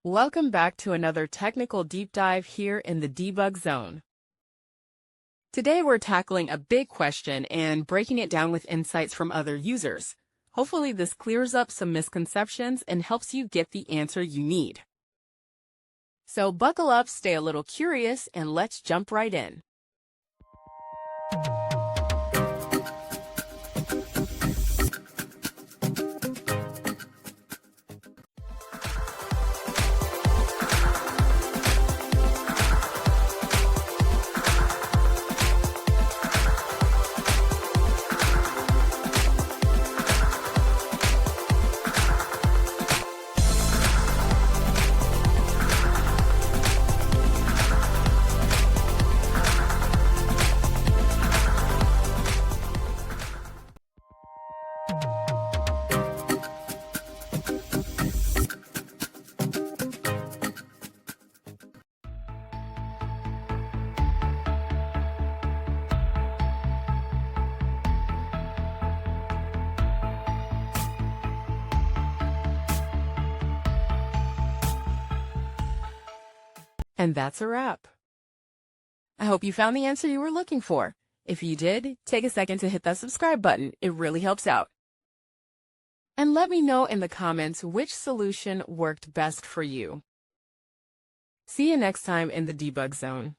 Welcome back to another technical deep dive here in the debug zone. Today we're tackling a big question and breaking it down with insights from other users. Hopefully this clears up some misconceptions and helps you get the answer you need. So buckle up, stay a little curious, and let's jump right in. And that's a wrap. I hope you found the answer you were looking for. If you did, take a second to hit that subscribe button. It really helps out. And let me know in the comments which solution worked best for you. See you next time in the debug zone.